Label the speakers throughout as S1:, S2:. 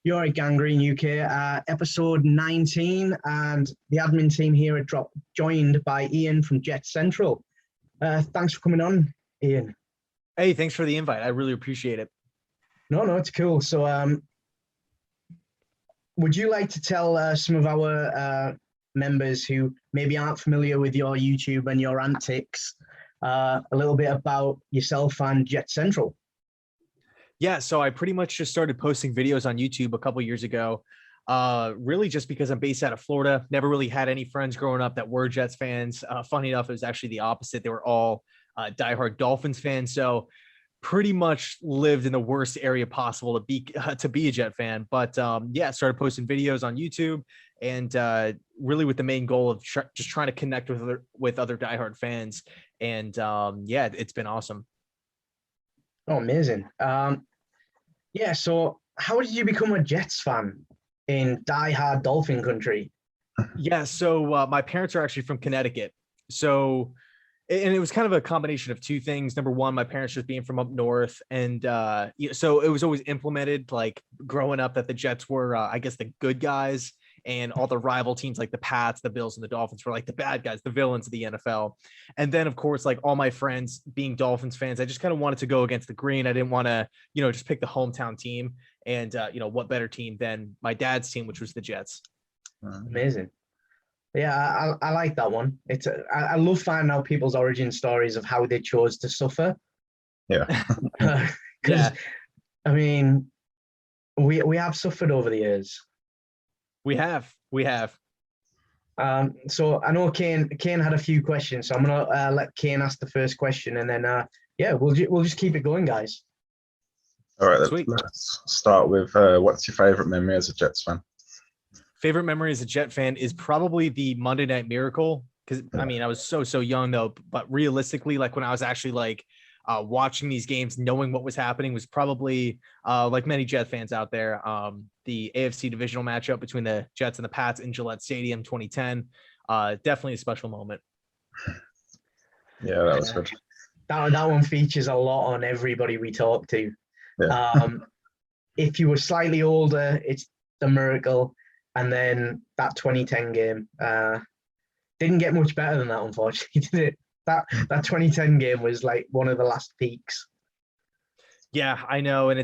S1: You're at Gangrene UK, episode 19, and the admin team here are joined by Ian from JetsCentral. Thanks for coming on, Ian.
S2: Hey, thanks for the invite. I really appreciate it.
S1: No, it's cool. So, would you like to tell some of our members who maybe aren't familiar with your YouTube and your antics a little bit about yourself and JetsCentral?
S2: Yeah, so I pretty much just started posting videos on YouTube a couple years ago, really just because I'm based out of Florida. Never really had any friends growing up that were Jets fans. Funny enough, it was actually the opposite. They were all diehard Dolphins fans. So pretty much lived in the worst area possible to be a Jet fan. But yeah, started posting videos on YouTube and really with the main goal of just trying to connect with other diehard fans. And yeah, it's been awesome.
S1: Oh, amazing. Yeah, so how did you become a Jets fan in diehard Dolphin country?
S2: Yeah, so my parents are actually from Connecticut. So, and it was kind of a combination of two things. Number one, my parents just being from up north. And so it was always implemented, like growing up, that the Jets were, I guess, the good guys. And all the rival teams like the Pats, the Bills, and the Dolphins were like the bad guys, the villains of the NFL. And then, of course, like all my friends being Dolphins fans, I just kind of wanted to go against the green. I didn't want to, just pick the hometown team. And, what better team than my dad's team, which was the Jets.
S1: Amazing. Yeah, I like that one. I love finding out people's origin stories of how they chose to suffer.
S3: Yeah.
S1: Because, I mean, we have suffered over the years.
S2: We have.
S1: So I know Kane had a few questions, so I'm gonna let Kane ask the first question, and then we'll just keep it going, guys.
S3: All right, let's start with what's your favorite memory as a Jets fan?
S2: Favorite memory as a Jet fan is probably the Monday Night Miracle, because I mean I was so young though, but realistically, like when I was actually like watching these games, knowing what was happening was probably like many Jet fans out there. The AFC divisional matchup between the Jets and the Pats in Gillette Stadium 2010. Definitely a special moment.
S3: Yeah, that was good.
S1: That one features a lot on everybody we talk to.
S3: Yeah.
S1: If you were slightly older, it's the miracle. And then that 2010 game didn't get much better than that, unfortunately, did it? That 2010 game was like one of the last peaks.
S2: Yeah, I know. And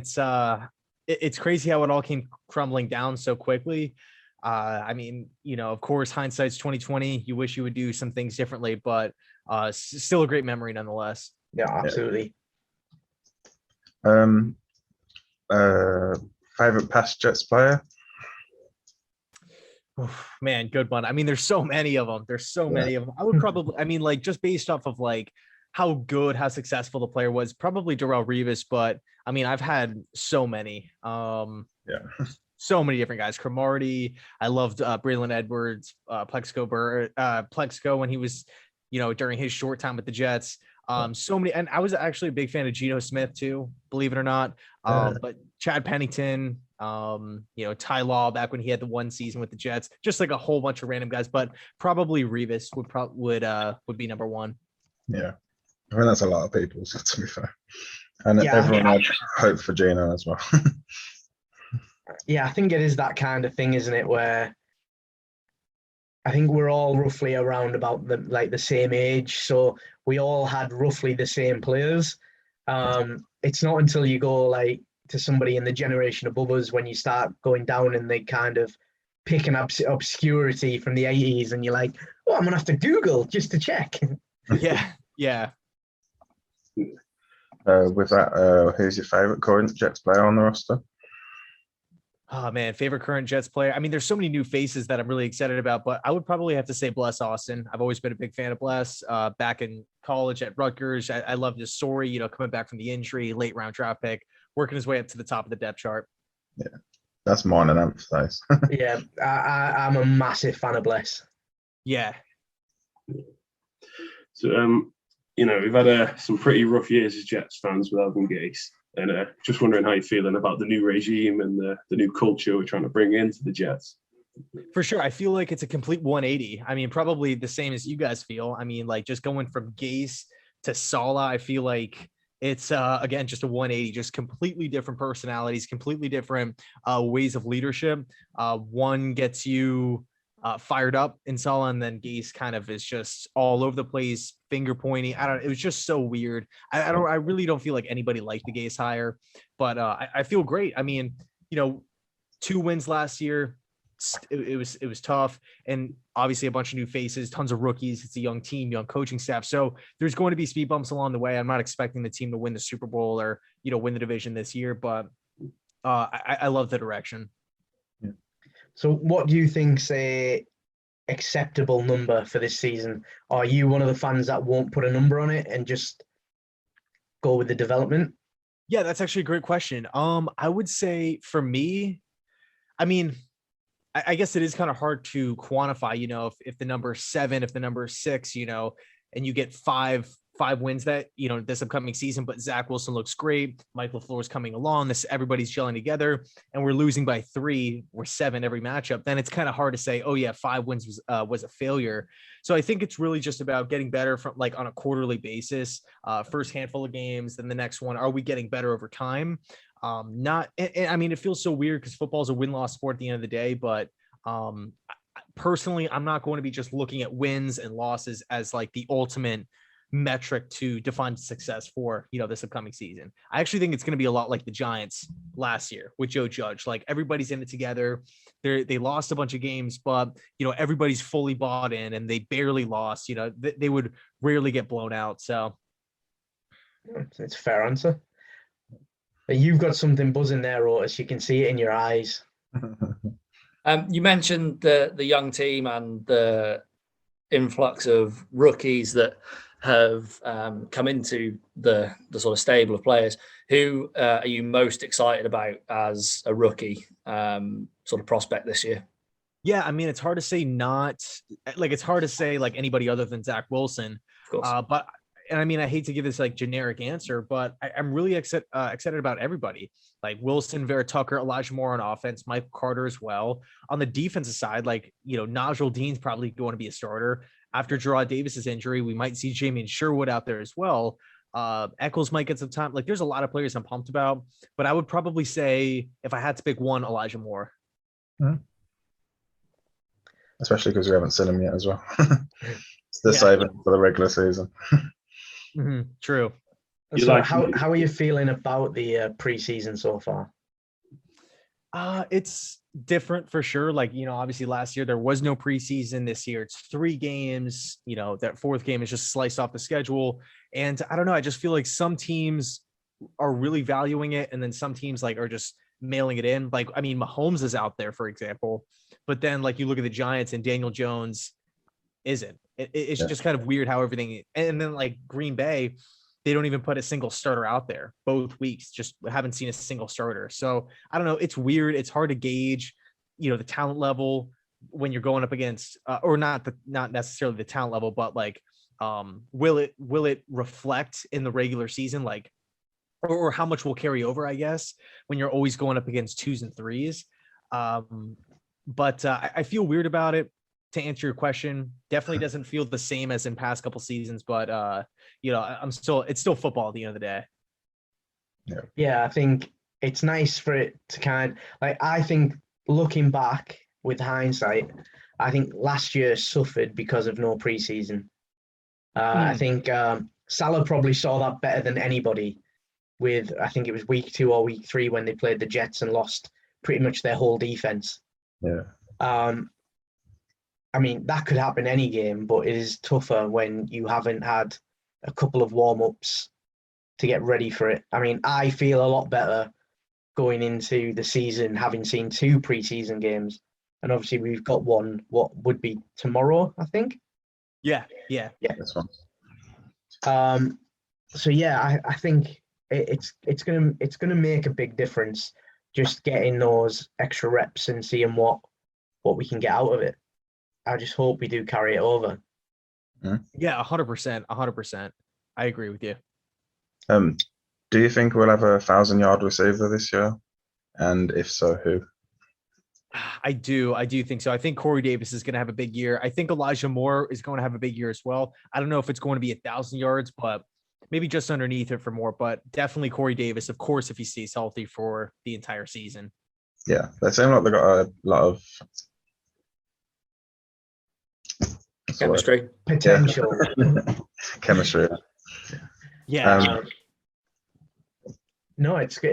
S2: it's crazy how it all came crumbling down so quickly. I mean, of course, hindsight's 2020. You wish you would do some things differently, but still a great memory nonetheless.
S1: Yeah, absolutely.
S3: Favorite past Jets player?
S2: Oh, man, good one. I mean, there's so many of them. I would probably, I mean, like just based off of like how successful the player was, probably Darrelle Revis. But I mean, I've had so many, so many different guys. Cromartie. I loved Braylon Edwards, Plexco when he was, during his short time with the Jets. So many, and I was actually a big fan of Geno Smith too, believe it or not. But Chad Pennington, Ty Law back when he had the one season with the Jets, just like a whole bunch of random guys, but probably Revis would be number one.
S3: Yeah. I mean, that's a lot of people, to be fair. And everyone had hope for Geno as well.
S1: Yeah, I think it is that kind of thing, isn't it? Where I think we're all roughly around about the same age, so we all had roughly the same players. It's not until you go like to somebody in the generation above us when you start going down and they kind of pick an obscurity from the 80s, and you're like, oh, I'm gonna have to Google just to check.
S2: Yeah.
S3: With that, who's your favorite current Jets player on the roster?
S2: Oh man, favorite current Jets player. I mean, there's so many new faces that I'm really excited about, but I would probably have to say Bless Austin. I've always been a big fan of Bless. Back in college at Rutgers, I loved his story, coming back from the injury, late round draft pick, working his way up to the top of the depth chart.
S3: Yeah, that's mine and emphasize.
S1: Yeah, I'm a massive fan of Bless.
S2: Yeah.
S4: So, we've had some pretty rough years as Jets fans with Alvin Gase. And just wondering how you're feeling about the new regime and the new culture we're trying to bring into the Jets.
S2: For sure. I feel like it's a complete 180. I mean, probably the same as you guys feel. I mean, like just going from Gase to Saleh, I feel like, it's again just a 180, just completely different personalities, completely different ways of leadership. One gets you fired up in Salah, and then Gase kind of is just all over the place, finger pointing. It was just so weird. I really don't feel like anybody liked the Gase hire, but I feel great. I mean, 2 wins last year. It was tough, and obviously a bunch of new faces, tons of rookies. It's a young team, young coaching staff, so there's going to be speed bumps along the way. I'm not expecting the team to win the Super Bowl or win the division this year, but I love the direction.
S1: So what do you think's a acceptable number for this season? Are you one of the fans that won't put a number on it and just go with the development?
S2: Yeah, that's actually a great question. I would say for me, I mean, I guess it is kind of hard to quantify, if the number is 7, if the number is 6, and you get five wins that, this upcoming season, but Zach Wilson looks great. Mike LaFleur's coming along. Everybody's gelling together, and we're losing by 3 or 7 every matchup. Then it's kind of hard to say, oh yeah, 5 wins was a failure. So I think it's really just about getting better from on a quarterly basis. First handful of games, then the next one. Are we getting better over time? I mean, it feels so weird because football is a win-loss sport at the end of the day, but personally, I'm not going to be just looking at wins and losses as the ultimate metric to define success for this upcoming season. I actually think it's going to be a lot like the Giants last year with Joe Judge. Everybody's in it together. They lost a bunch of games, but everybody's fully bought in, and they barely lost. They would rarely get blown out. So
S1: it's a fair answer. You've got something buzzing there, Otis. You can see it in your eyes.
S5: You mentioned the young team and the influx of rookies that have come into the sort of stable of players. Who are you most excited about as a rookie sort of prospect this year?
S2: Yeah, I mean, it's hard to say it's hard to say anybody other than Zach Wilson.
S5: Of course.
S2: But and I mean, I hate to give this generic answer, but I'm really excited about everybody. Wilson, Vera Tucker, Elijah Moore on offense, Mike Carter as well. On the defensive side, Nigel Dean's probably going to be a starter. After Gerard Davis's injury, we might see Jamie Sherwood out there as well. Eccles might get some time. There's a lot of players I'm pumped about, but I would probably say if I had to pick one, Elijah Moore.
S3: Mm-hmm. Especially because we haven't seen him yet as well. It's saving for the regular season.
S2: Mm-hmm. True.
S1: So how are you feeling about the preseason so far?
S2: It's different for sure. Obviously last year there was no preseason. This year it's 3 games. That 4th game is just sliced off the schedule. And I don't know. I just feel like some teams are really valuing it, and then some teams are just mailing it in. Mahomes is out there, for example, but then you look at the Giants and Daniel Jones isn't. It's just kind of weird how everything. And then Green Bay, they don't even put a single starter out there both weeks. Just haven't seen a single starter. So I don't know. It's weird. It's hard to gauge, the talent level when you're going up against, or not necessarily the talent level, but will it reflect in the regular season, or how much will carry over, I guess, when you're always going up against 2s and 3s. But I feel weird about it. To answer your question, definitely doesn't feel the same as in past couple seasons, but it's still football at the end of the day.
S1: Yeah, I think it's nice for it to I think looking back with hindsight, I think last year suffered because of no preseason. I think Salah probably saw that better than anybody with, I think it was week 2 or week 3 when they played the Jets and lost pretty much their whole defense.
S3: Yeah.
S1: I mean, that could happen any game, but it is tougher when you haven't had a couple of warm-ups to get ready for it. I mean, I feel a lot better going into the season, having seen 2 preseason games. And obviously we've got one, what would be tomorrow, I think.
S2: Yeah.
S3: This one.
S1: So yeah, I think it's gonna make a big difference just getting those extra reps and seeing what we can get out of it. I just hope we do carry it over.
S2: Yeah, 100%. I agree with you.
S3: Do you think we'll have a 1,000-yard receiver this year? And if so, who?
S2: I do think so. I think Corey Davis is going to have a big year. I think Elijah Moore is going to have a big year as well. I don't know if it's going to be 1,000 yards, but maybe just underneath it for more, but definitely Corey Davis, of course, if he stays healthy for the entire season.
S3: Yeah, they seem like they got a lot of
S5: Chemistry.
S1: Potential.
S3: chemistry.
S2: Yeah.
S1: No, it's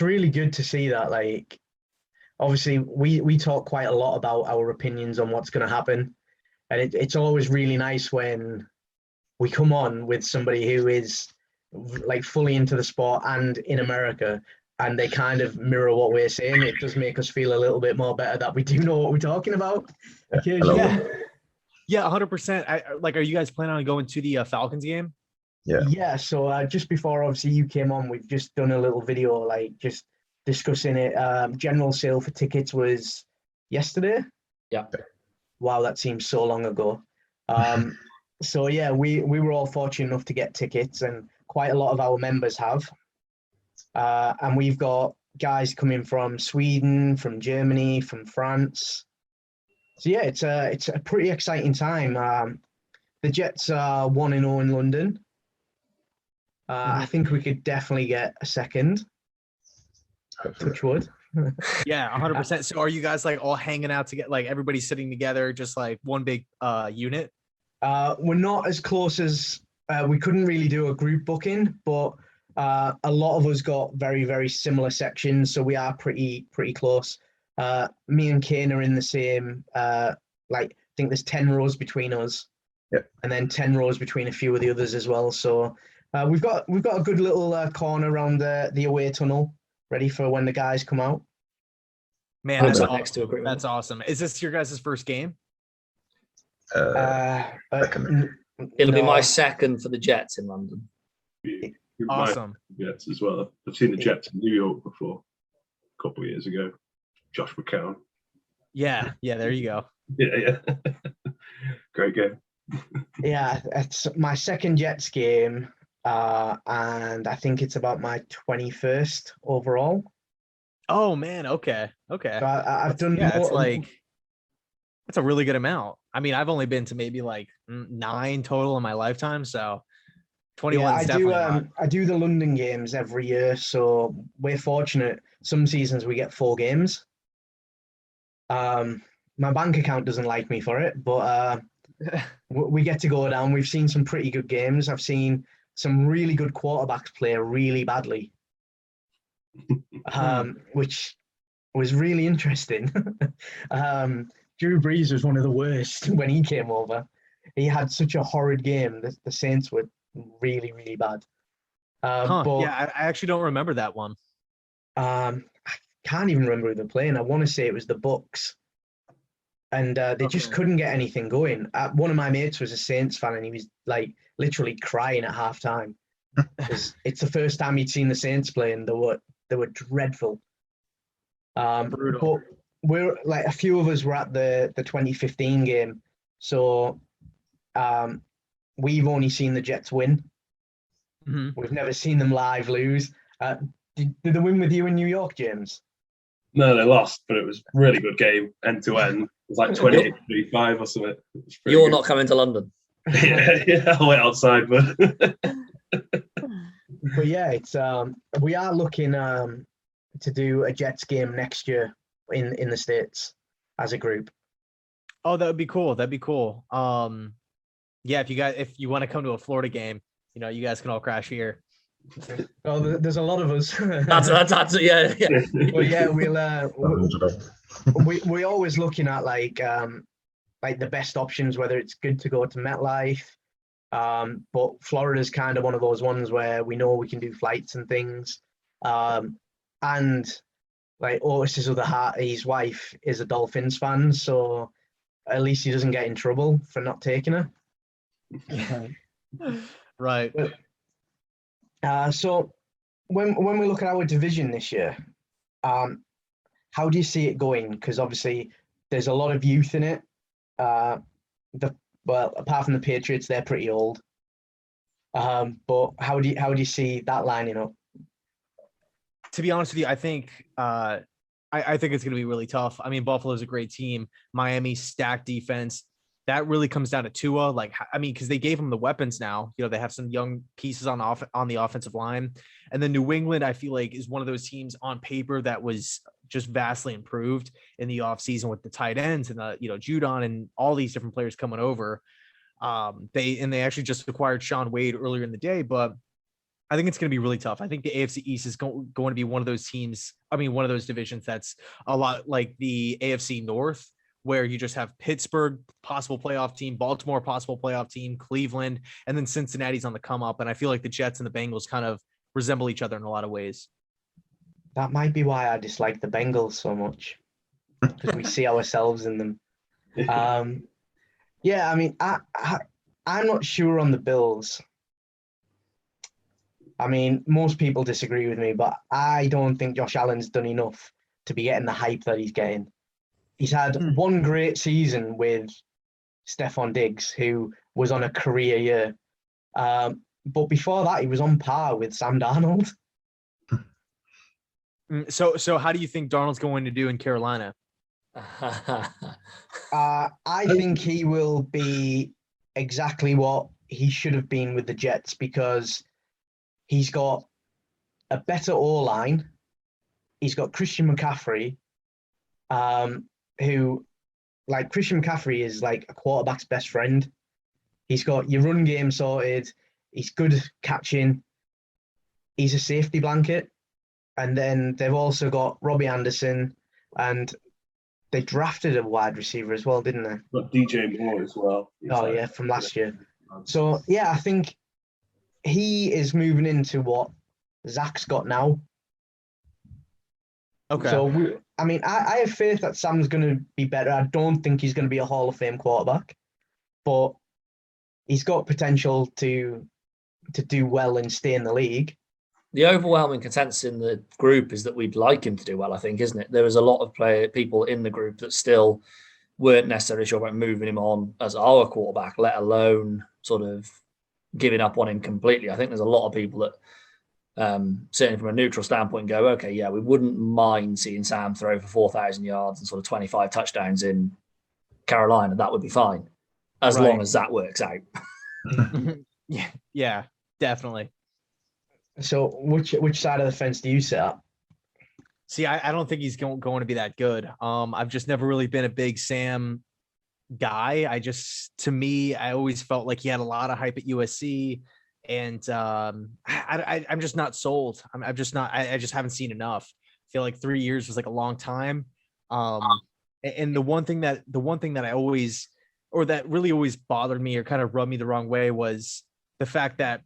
S1: really good to see that. Like, obviously, we talk quite a lot about our opinions on what's going to happen, and it's always really nice when we come on with somebody who is like fully into the sport and in America, and they kind of mirror what we're saying. It does make us feel a little bit more better that we do know what we're talking about.
S2: Yeah. Yeah, 100%. Like, are you guys planning on going to the Falcons game?
S1: Yeah. So just before obviously you came on, we've just done a little video, like just discussing it. General sale for tickets was yesterday.
S5: Yeah.
S1: Wow, that seems so long ago. So yeah, we were all fortunate enough to get tickets, and quite a lot of our members have. And we've got guys coming from Sweden, from Germany, from France. So yeah, it's a pretty exciting time. The Jets are 1-0 in London. I think we could definitely get a second. Touch wood.
S2: Yeah, 100%. So are you guys like all hanging out together, like everybody sitting together, just like one big unit?
S1: We're not as close as we couldn't really do a group booking, but a lot of us got very, very similar sections, so we are pretty close. Me and Kane are in the same, like, I think there's 10 rows between us, and then 10 rows between a few of the others as well. So we've got a good little corner around the away tunnel, ready for when the guys come out.
S2: Man, that's
S5: Right
S2: awesome.
S5: next to a group.
S2: That's awesome. Is this your guys' first game?
S5: It'll be my second for the Jets in London.
S2: Awesome.
S4: Jets as well. I've seen the Jets in New York before, a couple of years ago. Josh McCown.
S2: Yeah, there you go.
S4: Yeah. Great game.
S1: Yeah, it's my second Jets game, and I think it's about my 21st overall.
S2: Oh man, okay.
S1: So I've done.
S2: Yeah, it's like that's a really good amount. I mean, I've only been to maybe like 9 total in my lifetime, so 21 is definitely not.
S1: I do the London games every year, so we're fortunate. Some seasons we get 4 games. My bank account doesn't like me for it, but we get to go down. We've seen some pretty good games. I've seen some really good quarterbacks play really badly, which was really interesting. Drew Brees was one of the worst when he came over. He had such a horrid game. The Saints were really, really bad. But,
S2: yeah, I actually don't remember that one.
S1: I can't even remember who they're playing. I want to say it was the Bucks. And they just couldn't get anything going. One of my mates was a Saints fan, and he was like literally crying at halftime. It's the first time he'd seen the Saints play, and they were dreadful. But we're like a few of us were at the 2015 game, so we've only seen the Jets win.
S2: Mm-hmm.
S1: We've never seen them live lose. Did they win with you in New York, James?
S4: No, they lost, but it was a really good game, end to end. It was like 28-35 or something.
S5: You're
S4: good.
S5: not coming to London.
S4: yeah, I'll wait outside, but
S1: But yeah, it's we are looking to do a Jets game next year in the States as a group.
S2: Oh, that would be cool. That'd be cool. Yeah, if you want to come to a Florida game, you guys can all crash here.
S1: Oh, there's a lot of us.
S5: That's yeah.
S1: Well, yeah, we're always looking at like the best options, whether it's good to go to MetLife. But Florida's kind of one of those ones where we know we can do flights and things. And like Otis's his wife is a Dolphins fan, so at least he doesn't get in trouble for not taking her.
S2: Right.
S1: So when we look at our division this year, how do you see it going? Because obviously there's a lot of youth in it. Apart from the Patriots, they're pretty old. But how do you see that lining up?
S2: To be honest with you, I think I think it's going to be really tough. I mean, Buffalo's a great team. Miami, stacked defense. that really comes down to Tua. Like, I mean, because they gave him the weapons now. You know, they have some young pieces on the offensive line, and then New England, I feel like, is one of those teams on paper that was just vastly improved in the offseason with the tight ends and the Judon and all these different players coming over. They actually just acquired Sean Wade earlier in the day, but I think it's going to be really tough. I think the AFC East is going to be one of those teams. I mean, one of those divisions that's a lot like the AFC North, where you just have Pittsburgh, possible playoff team, Baltimore, possible playoff team, Cleveland, and then Cincinnati's on the come up. And I feel like the Jets and the Bengals kind of resemble each other in a lot of ways.
S1: That might be why I dislike the Bengals so much, because we see ourselves in them. Yeah, I mean, I'm not sure on the Bills. I mean, most people disagree with me, but I don't think Josh Allen's done enough to be getting the hype that he's getting. He's had one great season with Stephon Diggs, who was on a career year. But before that, he was on par with Sam Darnold.
S2: So how do you think Darnold's going to do in Carolina?
S1: I think he will be exactly what he should have been with the Jets, because he's got a better O-line. He's got Christian McCaffrey, who, like, Christian McCaffrey is like a quarterback's best friend. He's got your run game sorted. He's good at catching. He's a safety blanket. And then they've also got Robbie Anderson, and they drafted a wide receiver as well, didn't they?
S4: Got DJ Moore as well.
S1: Yeah, from last year. So, yeah, I think he is moving into what Zach's got now.
S2: Okay.
S1: So, I have faith that Sam's going to be better. I don't think he's going to be a Hall of Fame quarterback, but he's got potential to do well and stay in the league.
S5: The overwhelming consensus in the group is that we'd like him to do well, I think, isn't it? There was a lot of people in the group that still weren't necessarily sure about moving him on as our quarterback, let alone sort of giving up on him completely. I think there's a lot of people that, certainly from a neutral standpoint, go, okay, yeah, we wouldn't mind seeing Sam throw for 4,000 yards and sort of 25 touchdowns in Carolina. That would be fine, as long as that works out.
S2: Yeah, definitely.
S1: So which side of the fence do you sit up?
S2: See, I don't think he's going to be that good. I've just never really been a big Sam guy. To me, I always felt like he had a lot of hype at USC, and I'm just not sold. I'm just not. I just haven't seen enough. I feel like 3 years was like a long time. And the one thing that I always, or that really always bothered me or kind of rubbed me the wrong way, was the fact that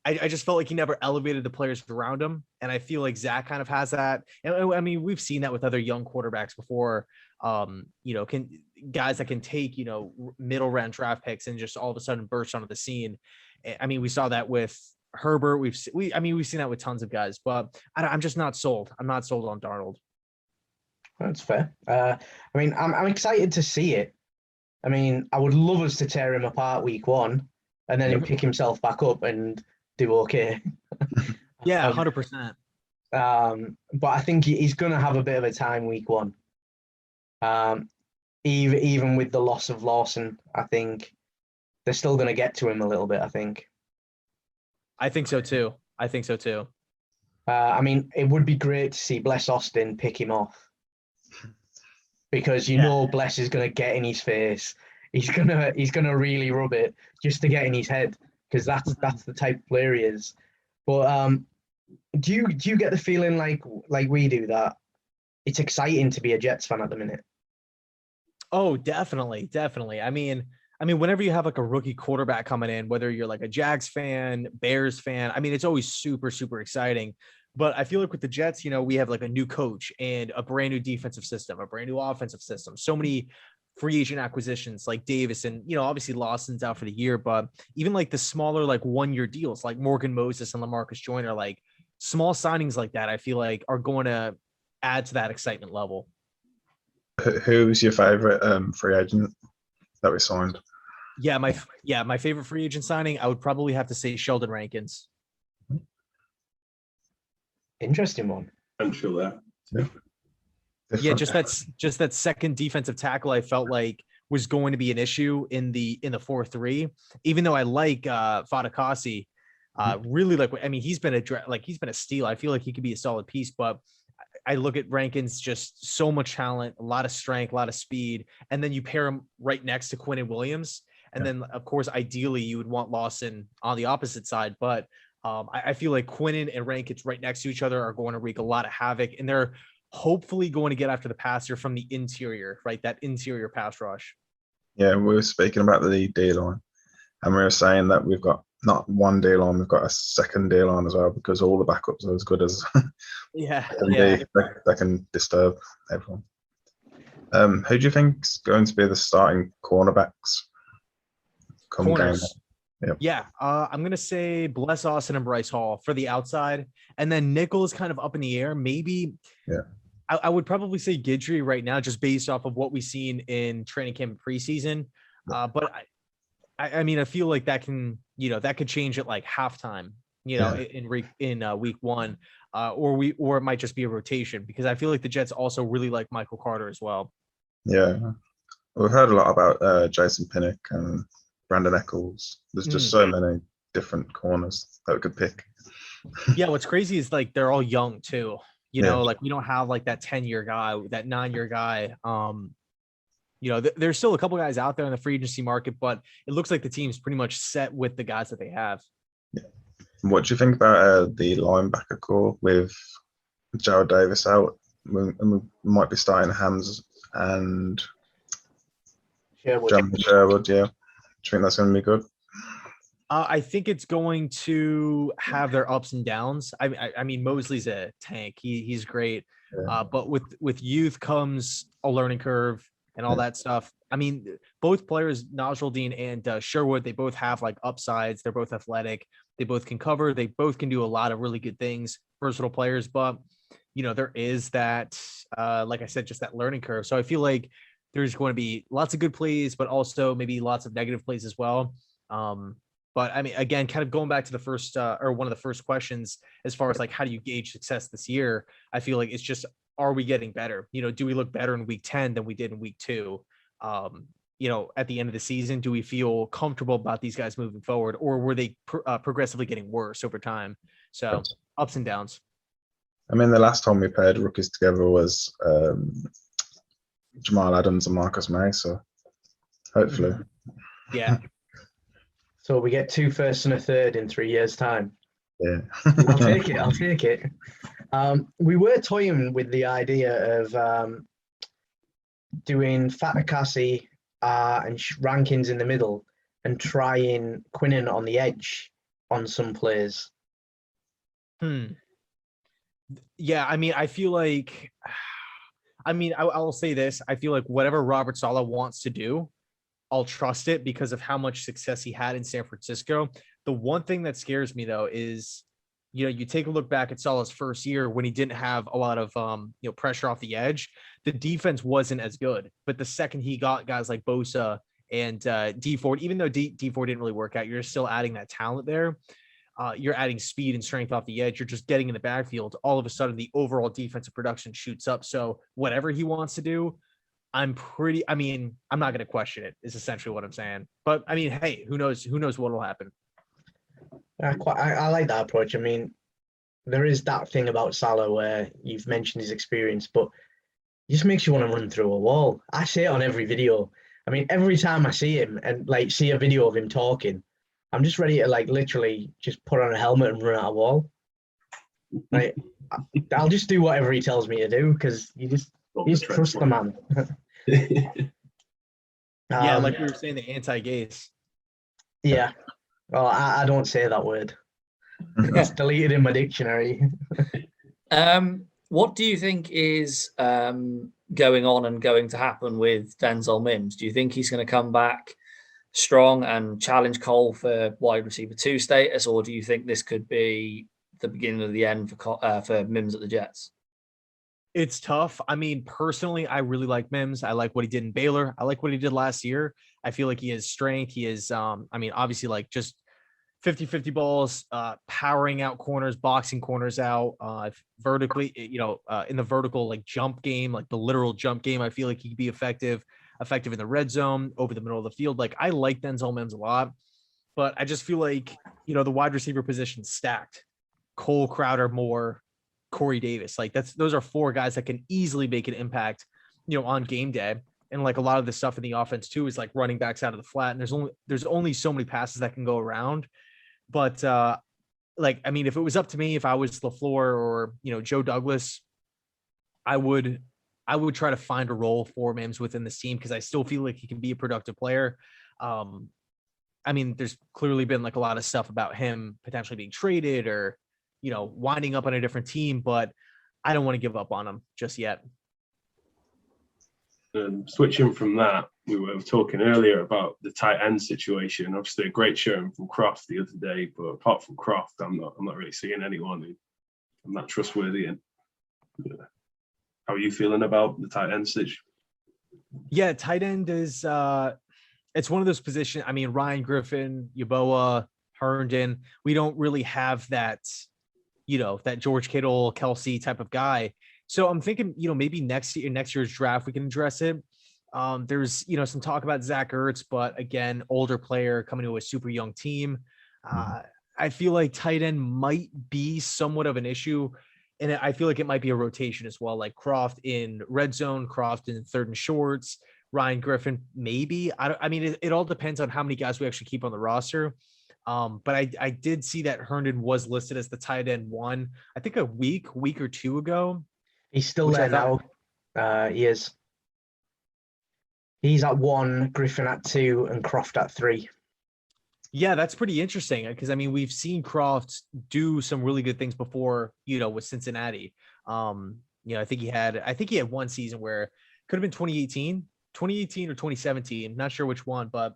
S2: I just felt like he never elevated the players around him. And I feel like Zach kind of has that. And I mean, we've seen that with other young quarterbacks before, guys that can take, middle round draft picks and just all of a sudden burst onto the scene. I mean, we saw that with Herbert. We've seen that with tons of guys, but I'm just not sold. I'm not sold on Darnold.
S1: That's fair. I'm excited to see it. I mean, I would love us to tear him apart week one and then he'll pick himself back up and do okay.
S2: Yeah, 100%.
S1: But I think he's going to have a bit of a time week one. Even with the loss of Lawson, I think they're still going to get to him a little bit, I think.
S2: I think so too.
S1: It would be great to see Bless Austin pick him off, because know Bless is going to get in his face. He's gonna really rub it just to get in his head, because that's the type of player he is. But do you get the feeling like we do, that it's exciting to be a Jets fan at the minute?
S2: Oh, definitely. I mean, whenever you have like a rookie quarterback coming in, whether you're like a Jags fan, Bears fan, I mean, it's always super, super exciting. But I feel like with the Jets, we have like a new coach and a brand new defensive system, a brand new offensive system. So many free agent acquisitions like Davis, and obviously Lawson's out for the year, but even like the smaller like 1-year deals like Morgan Moses and LaMarcus Joyner, like small signings like that, I feel like are going to add to that excitement level.
S3: Who's your favorite free agent that we signed?
S2: Yeah, my favorite free agent signing, I would probably have to say Sheldon Rankins.
S1: Interesting one.
S4: I'm sure that.
S2: Yeah, just that second defensive tackle I felt like was going to be an issue in the 4-3. Even though I like Fadakasi, really like. I mean, he's been a steal. I feel like he could be a solid piece, but I look at Rankin's just so much talent, a lot of strength, a lot of speed, and then you pair him right next to Quinn and Williams, and then of course, ideally, you would want Lawson on the opposite side, but I feel like Quinnen and Rankins right next to each other are going to wreak a lot of havoc, and they're hopefully going to get after the passer from the interior, right? That interior pass rush.
S3: Yeah, we were speaking about the D line, and we were saying that we've got not one D line, we've got a second D line as well, because all the backups are as good as they can disturb everyone. Who do you think's going to be the starting cornerbacks come game?
S2: Yep. Yeah, I'm going to say Bless Austin and Bryce Hall for the outside. And then nickel is kind of up in the air. Maybe I would probably say Guidry right now, just based off of what we've seen in training camp and preseason. But I mean, I feel like that can, that could change at like halftime, in week one, or it might just be a rotation, because I feel like the Jets also really like Michael Carter as well.
S3: Yeah. We've heard a lot about Jason Pinnock and Brandon Eccles. There's just so many different corners that we could pick.
S2: Yeah, what's crazy is like they're all young too. Like we don't have like that 10-year guy, that 9-year guy. There's still a couple guys out there in the free agency market, but it looks like the team's pretty much set with the guys that they have.
S3: Yeah. What do you think about the linebacker core with Joe Davis out? We might be starting Hams and Sherwood. Yeah. Do you think that's going to be good?
S2: I think it's going to have their ups and downs. I mean, Mosley's a tank. He's great. Yeah. But with youth comes a learning curve and all that stuff. I mean, both players, Najaldeen and Sherwood, they both have like upsides. They're both athletic. They both can cover. They both can do a lot of really good things. Versatile players. But, there is that, like I said, just that learning curve. So I feel like there's going to be lots of good plays, but also maybe lots of negative plays as well. But I mean, again, kind of going back to the first or one of the first questions, as far as like, how do you gauge success this year? I feel like it's just, are we getting better? Do we look better in week 10 than we did in week 2? At the end of the season, do we feel comfortable about these guys moving forward, or were they progressively getting worse over time? So ups and downs.
S3: I mean, the last time we paired rookies together was Jamal Adams and Marcus May, so hopefully.
S2: Yeah.
S1: So we get 2 firsts and a third in 3 years' time.
S3: Yeah.
S1: I'll take it. We were toying with the idea of doing Fatakasi and Rankins in the middle and trying Quinnen on the edge on some plays.
S2: Yeah, I mean, I feel like, I'll say this. I feel like whatever Robert Saleh wants to do, I'll trust it because of how much success he had in San Francisco. The one thing that scares me, though, is, you take a look back at Saleh's first year when he didn't have a lot of, pressure off the edge. The defense wasn't as good. But the second he got guys like Bosa and D Ford, even though D Ford didn't really work out, you're still adding that talent there. You're adding speed and strength off the edge. You're just getting in the backfield. All of a sudden, the overall defensive production shoots up. So whatever he wants to do, I'm not going to question it, is essentially what I'm saying. But I mean, hey, who knows what will happen.
S1: I like that approach. I mean, there is that thing about Saleh where you've mentioned his experience, but it just makes you want to run through a wall. I say it on every video. I mean, every time I see him and like see a video of him talking, I'm just ready to like literally just put on a helmet and run out a wall. Like, I'll just do whatever he tells me to do because you just trust the man.
S2: Yeah, like we were saying, the anti-gays.
S1: Yeah. Well, I don't say that word. It's deleted in my dictionary.
S5: What do you think is going on and going to happen with Denzel Mims? Do you think he's going to come back strong and challenge Cole for wide receiver 2 status, or do you think this could be the beginning of the end for Mims at the Jets?
S2: It's tough. I mean, personally, I really like Mims. I like what he did in Baylor. I like what he did last year. I feel like he has strength. He is, obviously like just 50-50 balls, powering out corners, boxing corners out, vertically, in the vertical like jump game, like the literal jump game. I feel like he could be effective. effective in the red zone, over the middle of the field. Like, I like Denzel Mims a lot, but I just feel like, the wide receiver position stacked. Cole, Crowder, Moore, Corey Davis. Like, those are 4 guys that can easily make an impact, on game day. And like a lot of the stuff in the offense too is like running backs out of the flat, and there's only so many passes that can go around. But if it was up to me, if I was LaFleur or Joe Douglas, I would try to find a role for Mims within this team, because I still feel like he can be a productive player. There's clearly been like a lot of stuff about him potentially being traded or winding up on a different team, but I don't want to give up on him just yet.
S4: Switching from that, we were talking earlier about the tight end situation. Obviously, a great showing from Croft the other day, but apart from Croft, I'm not really seeing anyone who I'm that trustworthy in. How are you feeling about the tight end situation?
S2: Yeah, tight end is it's one of those positions. Ryan Griffin, Yeboah, Herndon. We don't really have that, that George Kittle, Kelsey type of guy. So I'm thinking, maybe next year's draft, we can address it. There's, some talk about Zach Ertz, but again, older player coming to a super young team. I feel like tight end might be somewhat of an issue. And I feel like it might be a rotation as well, like Croft in red zone, Croft in third and shorts, Ryan Griffin, maybe. It all depends on how many guys we actually keep on the roster. But I did see that Herndon was listed as the tight end 1, I think a week or 2 ago.
S1: He's still there now. He is. He's at 1, Griffin at 2, and Croft at 3.
S2: Yeah, that's pretty interesting, because we've seen Croft do some really good things before, with Cincinnati. I think he had one season where it could have been 2018 or 2017, not sure which one, but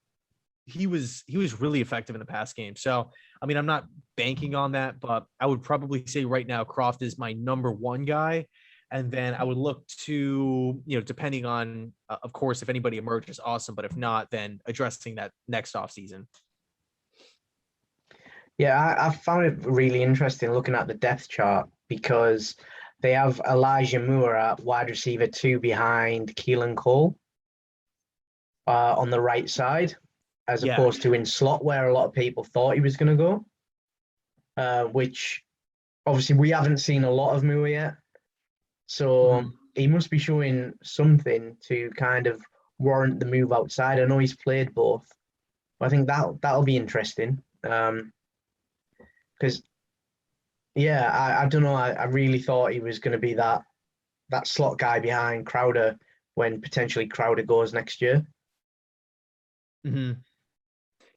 S2: he was really effective in the pass game. So, I'm not banking on that, but I would probably say right now Croft is my number 1 guy. And then I would look to, depending on, of course, if anybody emerges, awesome. But if not, then addressing that next offseason.
S1: Yeah, I found it really interesting looking at the depth chart, because they have Elijah Moore at wide receiver 2 behind Keelan Cole on the right side, as opposed to in slot where a lot of people thought he was going to go, which obviously we haven't seen a lot of Moore yet. So he must be showing something to kind of warrant the move outside. I know he's played both, but I think that'll be interesting. Because, I don't know. I really thought he was going to be that slot guy behind Crowder when potentially Crowder goes next year.
S2: Mm-hmm.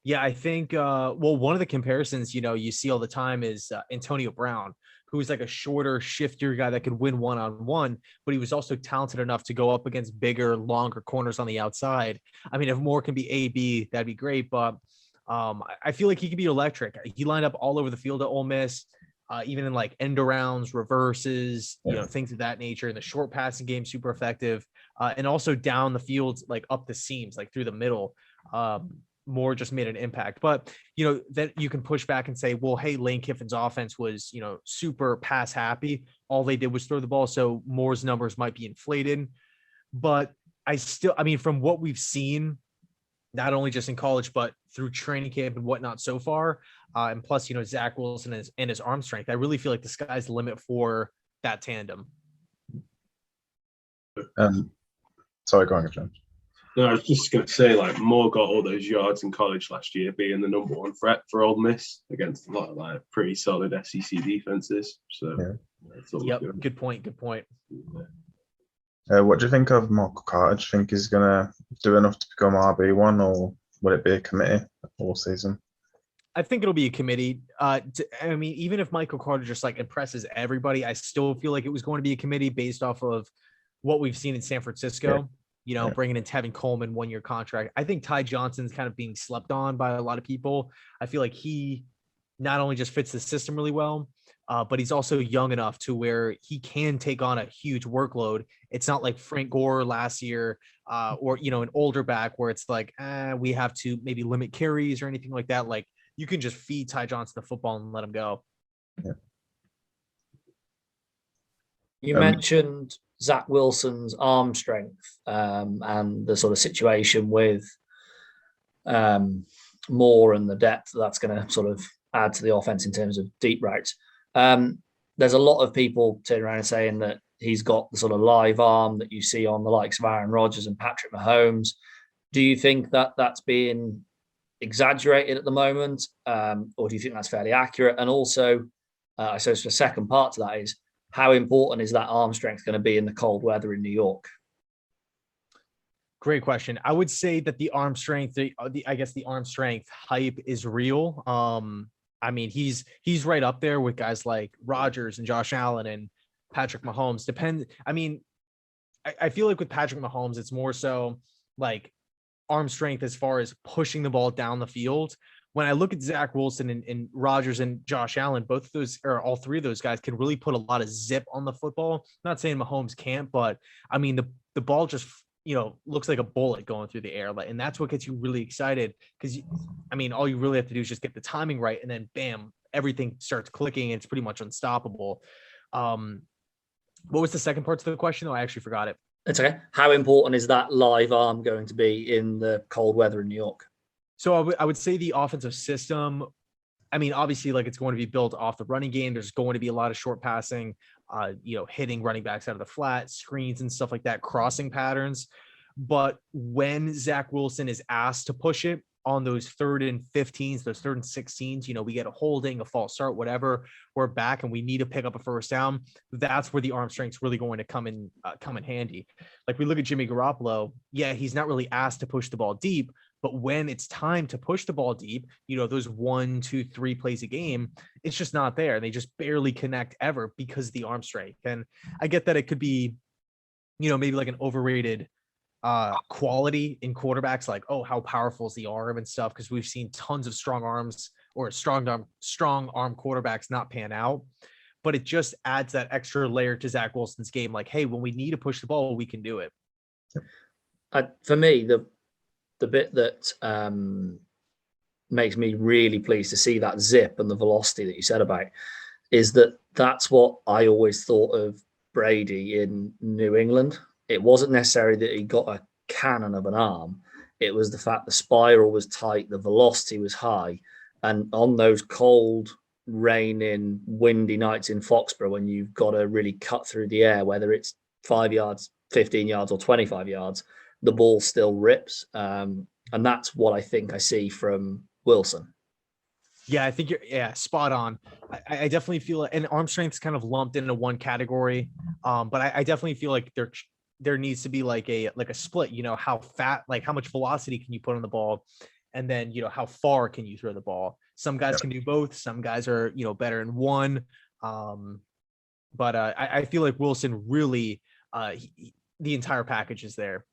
S2: Yeah, I think, one of the comparisons, you see all the time is Antonio Brown, who's like a shorter, shiftier guy that could win one-on-one, but he was also talented enough to go up against bigger, longer corners on the outside. If Moore can be AB, that'd be great, but I feel like he could be electric. He lined up all over the field at Ole Miss, even in like end arounds, reverses, things of that nature. In the short passing game, super effective, and also down the field, like up the seams, like through the middle. Moore just made an impact. But, then you can push back and say, well, hey, Lane Kiffin's offense was, super pass happy. All they did was throw the ball. So Moore's numbers might be inflated. But I still, from what we've seen, not only just in college, but through training camp and whatnot so far, and plus, Zach Wilson and his arm strength, I really feel like the sky's the limit for that tandem.
S3: Sorry, go on, James.
S4: No, I was just going to say, Moore got all those yards in college last year, being the number 1 threat for Ole Miss against a lot of pretty solid SEC defenses. So,
S2: good point.
S3: What do you think of Michael Carter? Do you think he's going to do enough to become RB1, or will it be a committee all season?
S2: I think it'll be a committee. Even if Michael Carter just impresses everybody, I still feel like it was going to be a committee based off of what we've seen in San Francisco. Bringing in Tevin Coleman 1-year contract. I think Ty Johnson's kind of being slept on by a lot of people. I feel like he not only just fits the system really well, but he's also young enough to where he can take on a huge workload. It's not like Frank Gore last year, or an older back where it's like we have to maybe limit carries or anything like that. Like, you can just feed Ty Johnson the football and let him go.
S5: You mentioned Zach Wilson's arm strength and the sort of situation with Moore and the depth that's going to sort of add to the offense in terms of deep routes. There's a lot of people turning around and saying that he's got the sort of live arm that you see on the likes of Aaron Rodgers and Patrick Mahomes. Do you think that that's being exaggerated at the moment, or do you think that's fairly accurate? And also, I suppose the second part to that is, how important is that arm strength going to be in the cold weather in New York?
S2: Great question. I would say that the arm strength, I guess the arm strength hype is real. I mean, he's right up there with guys like Rodgers and Josh Allen and Patrick Mahomes. I feel like with Patrick Mahomes, it's more so like arm strength as far as pushing the ball down the field. When I look at Zach Wilson and Rodgers and Josh Allen, both of those, or all three of those guys, can really put a lot of zip on the football. Not saying Mahomes can't, but I mean, the ball just, looks like a bullet going through the air. And that's what gets you really excited, because all you really have to do is just get the timing right, and then bam, everything starts clicking and it's pretty much unstoppable. What was the second part to the question? Oh, I actually forgot it.
S5: It's okay. How important is that live arm going to be in the cold weather in New York?
S2: So I would say the offensive system, obviously, like, it's going to be built off the running game. There's going to be a lot of short passing, hitting running backs out of the flat, screens and stuff like that, crossing patterns. But when Zach Wilson is asked to push it on those 3rd and 15s, those 3rd and 16s, we get a holding, a false start, whatever, we're back and we need to pick up a first down. That's where the arm strength's really going to come in handy. Like, we look at Jimmy Garoppolo. Yeah, he's not really asked to push the ball deep, but when it's time to push the ball deep, those 1, 2, 3 plays a game, it's just not there. They just barely connect ever because of the arm strength. And I get that it could be, maybe like an overrated quality in quarterbacks, like, oh, how powerful is the arm and stuff, because we've seen tons of strong arms or strong arm quarterbacks not pan out. But it just adds that extra layer to Zach Wilson's game. Like, hey, when we need to push the ball, we can do it.
S5: For me, the bit that makes me really pleased to see that zip and the velocity that you said about is that's what I always thought of Brady in New England. It wasn't necessarily that he got a cannon of an arm. It was the fact the spiral was tight, the velocity was high. And on those cold, raining, windy nights in Foxborough, when you've got to really cut through the air, whether it's 5 yards, 15 yards, or 25 yards, the ball still rips. And that's what I think I see from Wilson.
S2: Yeah, I think you're spot on. I definitely feel like, and arm strength's kind of lumped into one category. But I definitely feel like there needs to be like a split, how much velocity can you put on the ball? And then, how far can you throw the ball? Some guys can do both. Some guys are, better in one. But I feel like Wilson really, the entire package is there.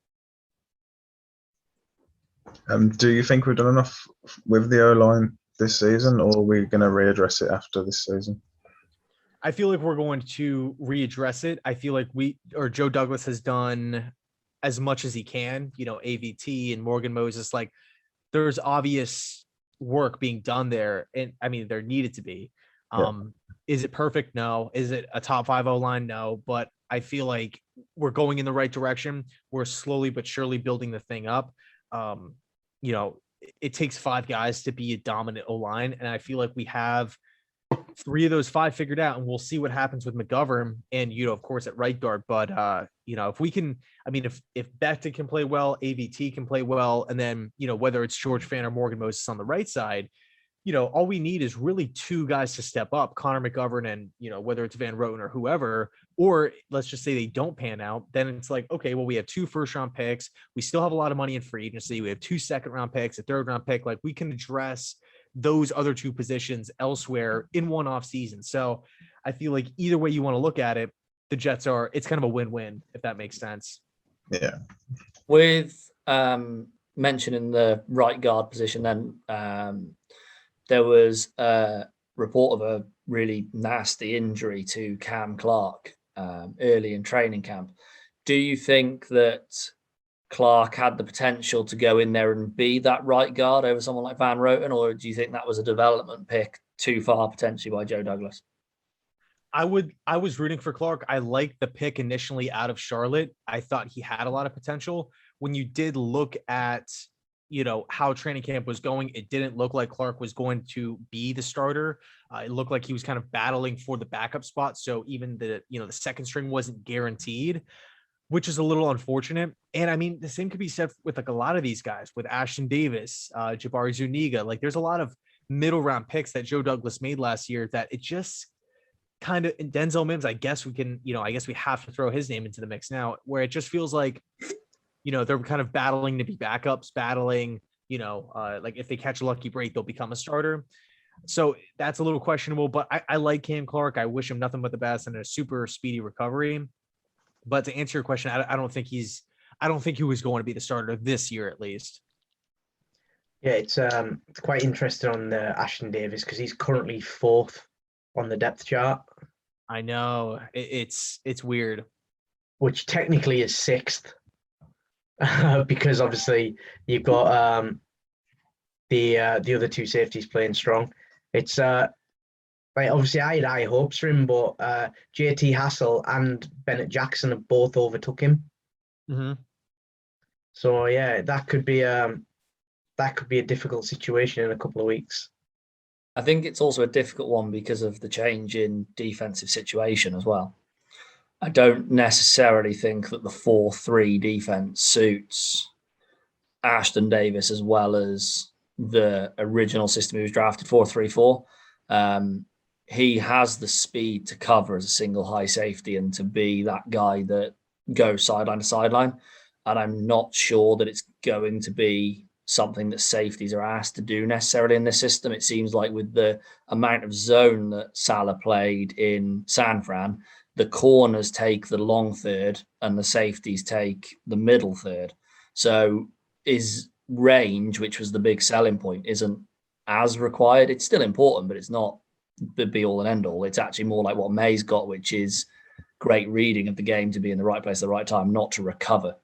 S3: Do you think we've done enough with the O-line this season, or are we going to readdress it after this season?
S2: I feel like we're going to readdress it. I feel like Joe Douglas has done as much as he can, AVT and Morgan Moses, like, there's obvious work being done there. And there needed to be. Is it perfect? No. Is it a top 5 O-line? No. But I feel like we're going in the right direction. We're slowly but surely building the thing up. It takes 5 guys to be a dominant O-line. And I feel like we have 3 of those 5 figured out, and we'll see what happens with McGovern and, of course, at right guard. But, if we can, if Becton can play well, AVT can play well, and then, whether it's George Fant or Morgan Moses on the right side, all we need is really 2 guys to step up, Connor McGovern and, whether it's Van Roten or whoever, or let's just say they don't pan out. Then it's like, okay, well, we have 2 first-round picks. We still have a lot of money in free agency. We have 2 second-round picks, a third-round pick. Like, we can address those other 2 positions elsewhere in one off season. So I feel like either way you want to look at it, the Jets it's kind of a win-win, if that makes sense.
S3: Yeah.
S5: With mentioning the right guard position, then there was a report of a really nasty injury to Cam Clark early in training camp. Do you think that Clark had the potential to go in there and be that right guard over someone like Van Roten, or do you think that was a development pick too far potentially by Joe Douglas?
S2: I was rooting for Clark. I liked the pick initially out of Charlotte. I thought he had a lot of potential. When you did look at, how training camp was going, it didn't look like Clark was going to be the starter. It looked like he was kind of battling for the backup spot. So even the second string wasn't guaranteed, which is a little unfortunate. And I mean, the same could be said with like a lot of these guys, with Ashton Davis, Jabari Zuniga. Like there's a lot of middle round picks that Joe Douglas made last year that it just kind of, Denzel Mims, I guess we can, I guess we have to throw his name into the mix now, where it just feels like, they're kind of battling to be backups, battling, like if they catch a lucky break, they'll become a starter. So that's a little questionable, but I like Cam Clark. I wish him nothing but the best and a super speedy recovery. But to answer your question, I don't think he was going to be the starter this year, at least.
S1: Yeah, it's quite interesting on the Ashton Davis because he's currently 4th on the depth chart.
S2: I know it's weird,
S1: which technically is 6th because obviously you've got the other 2 safeties playing strong. It's like obviously I had high hopes for him, but JT Hassel and Bennett Jackson have both overtook him.
S2: Mm-hmm.
S1: So yeah, that could be a difficult situation in a couple of weeks.
S5: I think it's also a difficult one because of the change in defensive situation as well. I don't necessarily think that the 4-3 defense suits Ashton Davis as well as the original system he was drafted 4-3-4. He has the speed to cover as a single high safety and to be that guy that goes sideline to sideline. And I'm not sure that it's going to be something that safeties are asked to do necessarily in this system. It seems like with the amount of zone that Salah played in San Fran, the corners take the long third and the safeties take the middle third. So his range, which was the big selling point, isn't as required. It's still important, but it's not the be all and end all. It's actually more like what May's got, which is great reading of the game to be in the right place at the right time, not to recover.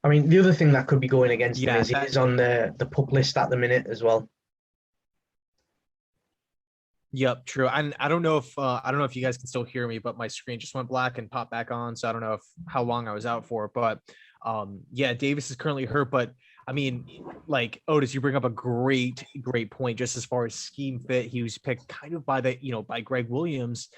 S1: I mean, the other thing that could be going against him is he's on the pup list at the minute as well.
S2: Yep, true. And I don't know if you guys can still hear me, but my screen just went black and popped back on, so I don't know how long I was out for. But yeah, Davis is currently hurt, but I mean, like Otis, you bring up a great point just as far as scheme fit. He was picked kind of by by Greg Williams,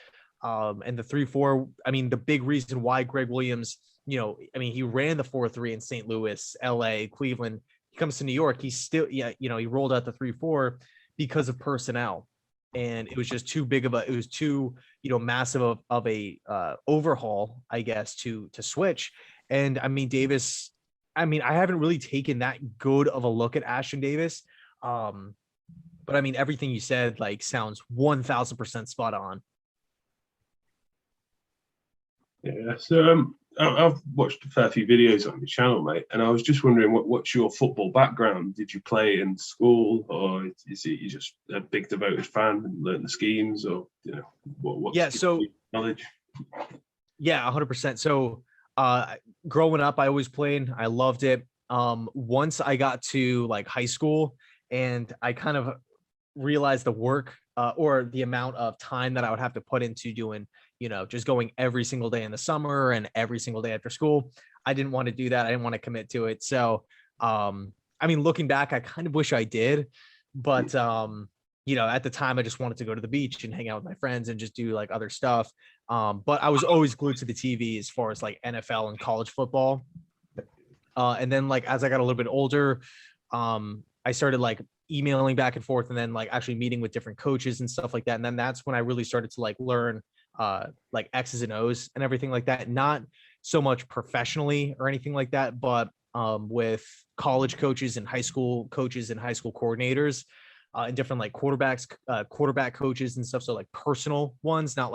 S2: and the 3-4. I mean, the big reason why Greg Williams, he ran the 4-3 in St. Louis, LA, Cleveland. He comes to New York. He's still, he rolled out the 3-4 because of personnel. And it was just too big of it was too, massive of a overhaul, I guess, to switch. And I mean, Davis, I haven't really taken that good of a look at Ashton Davis. But I mean, everything you said sounds 1000% spot on.
S4: Yeah. So I've watched a fair few videos on your channel, mate, and I was just wondering what's your football background? Did you play in school, or is it you just a big devoted fan and learn the schemes, or what's
S2: so
S4: knowledge?
S2: Yeah, 100%. So growing up, I always played. I loved it. Once I got to high school, and I kind of realized the work or the amount of time that I would have to put into doing, just going every single day in the summer and every single day after school. I didn't want to do that. I didn't want to commit to it. So, looking back, I kind of wish I did, but, at the time I just wanted to go to the beach and hang out with my friends and just do other stuff. But I was always glued to the TV as far as NFL and college football. And then as I got a little bit older, I started emailing back and forth and then actually meeting with different coaches and stuff like that. And then that's when I really started to learn X's and O's and everything like that. Not so much professionally or anything like that, but with college coaches and high school coaches and high school coordinators and different quarterback coaches and stuff. So personal ones, not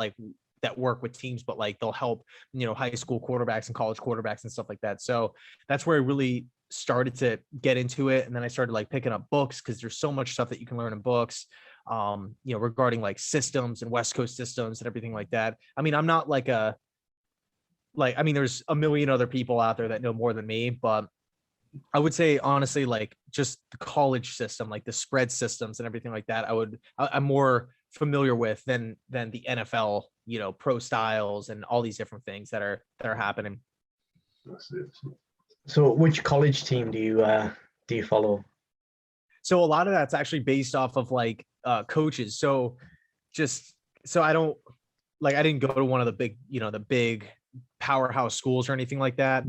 S2: that work with teams, but they'll help, high school quarterbacks and college quarterbacks and stuff like that. So that's where I really started to get into it. And then I started picking up books because there's so much stuff that you can learn in books, regarding systems and West Coast systems and everything like that. I mean, I'm not there's a million other people out there that know more than me, but I would say honestly, just the college system, the spread systems and everything like that. I'm more familiar with than the NFL, pro styles and all these different things that are happening.
S4: That's it.
S2: So
S1: which college team do you follow?
S2: So a lot of that's actually based off of like coaches. So I didn't go to one of the big, the big powerhouse schools or anything like that.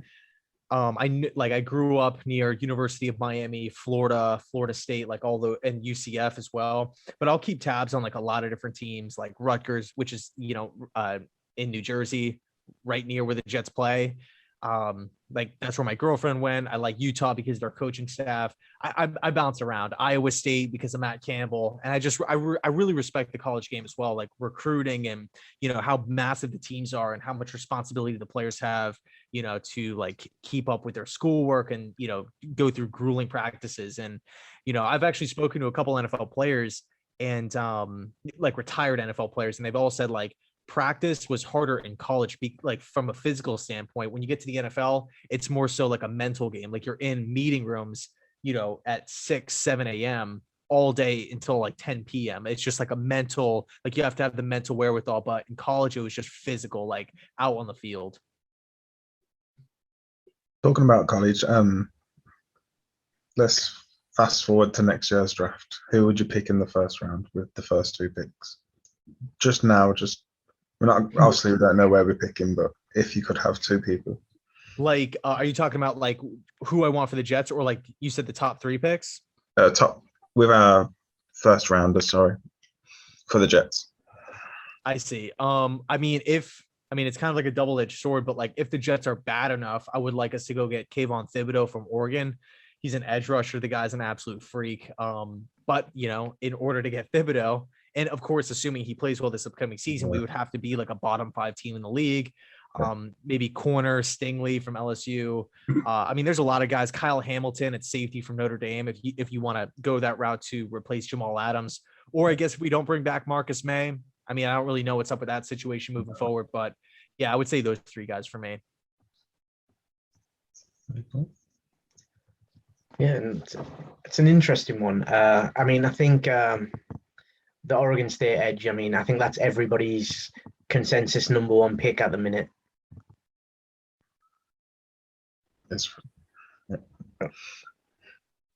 S2: I grew up near University of Miami, Florida State, and UCF as well. But I'll keep tabs on like a lot of different teams, like Rutgers, which is in New Jersey, right near where the Jets play. That's where my girlfriend went. I like Utah because of their coaching staff. I bounce around. Iowa State because of Matt Campbell, and I really respect the college game as well, like recruiting and how massive the teams are and how much responsibility the players have, to like keep up with their schoolwork and go through grueling practices. And I've actually spoken to a couple NFL players and like retired NFL players, and they've all said like practice was harder in college, like from a physical standpoint. When you get to the NFL, it's more so like a mental game. Like you're in meeting rooms, at 6-7 a.m. all day until like 10 p.m. It's just like a mental, like you have to have the mental wherewithal. But in college, it was just physical, like out on the field.
S3: Talking about college, let's fast forward to next year's draft. Who would you pick in the first round with the first 2 picks? We're not, obviously we don't know where we're picking, but if you could have 2 people.
S2: Like, are you talking about like who I want for the Jets, or like you said the top 3 picks?
S3: Top with our first rounder, sorry, for the Jets.
S2: I see. It's kind of like a double-edged sword, but like if the Jets are bad enough, I would like us to go get Kayvon Thibodeau from Oregon. He's an edge rusher. The guy's an absolute freak. But in order to get Thibodeau, and of course, assuming he plays well this upcoming season, we would have to be like a bottom 5 team in the league. Maybe corner Stingley from LSU. There's a lot of guys. Kyle Hamilton at safety from Notre Dame. If you want to go that route to replace Jamal Adams, or I guess if we don't bring back Marcus May. I don't really know what's up with that situation moving forward, but yeah, I would say those 3 guys for me.
S1: Yeah, and it's an interesting one. I think the Oregon State edge, I think that's everybody's consensus number 1 pick at the minute.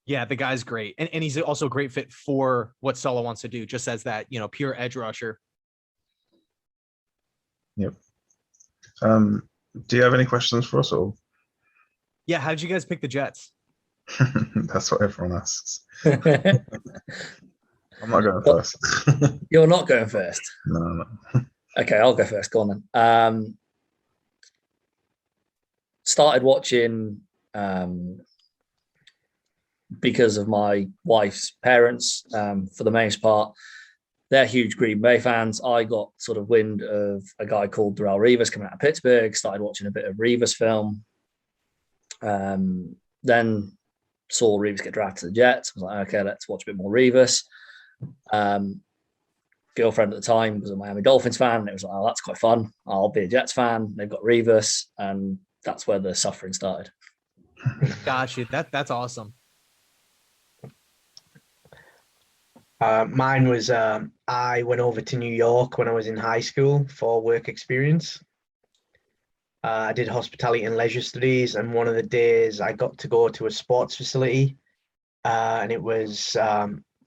S2: Yeah, the guy's great. And he's also a great fit for what Sala wants to do, just as that, pure edge rusher.
S3: Yep. Do you have any questions for us all?
S2: Yeah, how did you guys pick the Jets?
S3: That's what everyone asks. I'm not going first.
S5: You're not going first?
S3: No.
S5: Okay, I'll go first. Go on then. Started watching because of my wife's parents, for the most part. They're huge Green Bay fans. I got sort of wind of a guy called Darrelle Revis coming out of Pittsburgh, started watching a bit of Revis film. Then saw Revis get drafted to the Jets. I was like, okay, let's watch a bit more Revis. Girlfriend at the time was a Miami Dolphins fan, and it was like, oh, that's quite fun. I'll be a Jets fan. They've got Revis, and that's where the suffering started.
S2: Gosh, that's awesome.
S1: Mine was I went over to New York when I was in high school for work experience. I did hospitality and leisure studies, and one of the days I got to go to a sports facility, and it was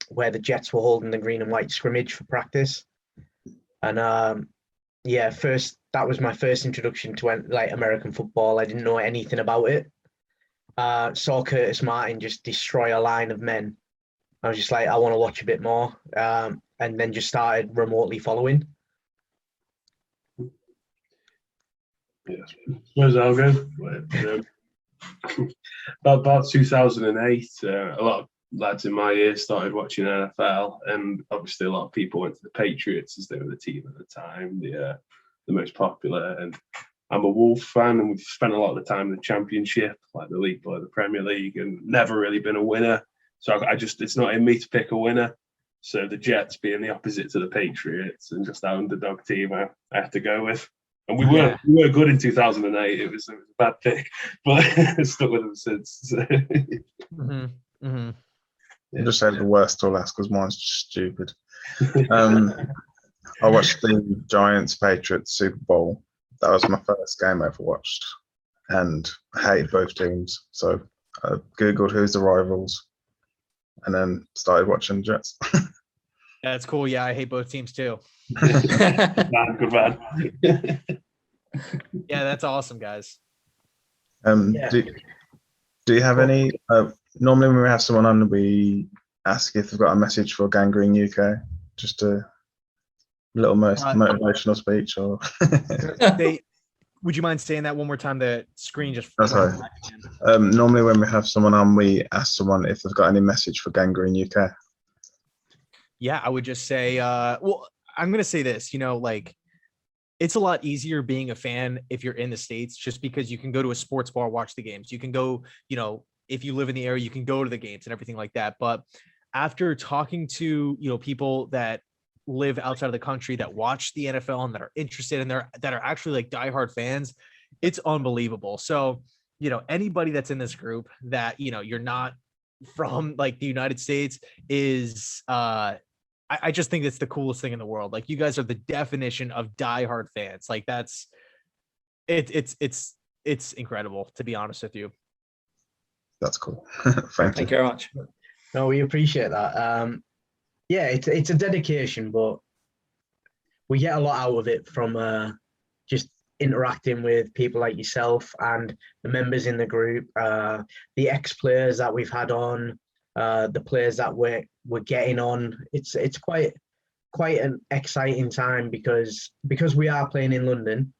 S1: where the Jets were holding the green and white scrimmage for practice. And that was my first introduction to like American football. I didn't know anything about it. Saw Curtis Martin just destroy a line of men. I was just like, I want to watch a bit more, and then just started remotely following.
S4: Yeah, suppose I'll go. About 2008, a lot of lads in my year started watching NFL, and obviously a lot of people went to the Patriots as they were the team at the time, the most popular. And I'm a Wolves fan, and we've spent a lot of the time in the Championship, like the league or the Premier League, and never really been a winner. So it's not in me to pick a winner. So the Jets being the opposite to the Patriots and just that underdog team, I have to go with. And we were good in 2008. It was a bad pick, but I stuck with them since. So.
S3: I just said the worst till last because mine's just stupid. I watched the Giants Patriots Super Bowl. That was my first game I ever watched, and I hated both teams. So I googled who's the rivals, and then started watching Jets.
S2: That's cool. Yeah, I hate both teams too.
S4: Good man.
S2: Yeah, that's awesome, guys.
S1: Yeah.
S3: Do you have any? Normally, when we have someone on, we ask if they've got a message for Gangrene UK. Just a little motivational speech, or
S2: Would you mind saying that one more time? The screen just.
S3: That's right. Normally, when we have someone on, we ask someone if they've got any message for Gangrene UK.
S2: Yeah, I would just say, well, I'm going to say this, like it's a lot easier being a fan if you're in the States, just because you can go to a sports bar, watch the games. You can go, if you live in the area, you can go to the games and everything like that. But after talking to, people that live outside of the country that watch the NFL and that are interested in that are actually like diehard fans, it's unbelievable. So, anybody that's in this group that, you're not from like the United States is, I just think it's the coolest thing in the world. Like, you guys are the definition of diehard fans. Like, that's it's incredible, to be honest with you.
S3: That's cool.
S5: Thank you very much.
S1: No, we appreciate that. Yeah, it's a dedication, but we get a lot out of it from just interacting with people like yourself and the members in the group, the ex-players that we've had on, the players that we're getting on. It's quite an exciting time because we are playing in London.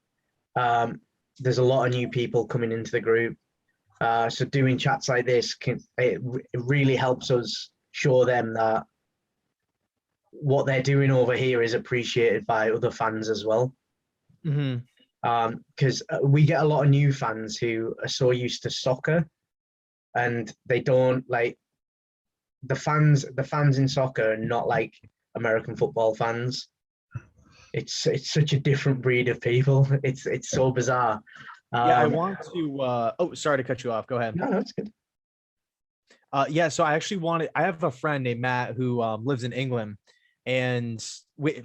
S1: There's a lot of new people coming into the group. So doing chats like this it really helps us show them that what they're doing over here is appreciated by other fans as well. Because we get a lot of new fans who are so used to soccer, and they don't like the fans in soccer are not like American football fans. It's such a different breed of people. It's so bizarre.
S2: Yeah, I want to. Sorry to cut you off. Go ahead.
S1: No, it's good.
S2: Yeah, so I have a friend named Matt who lives in England, and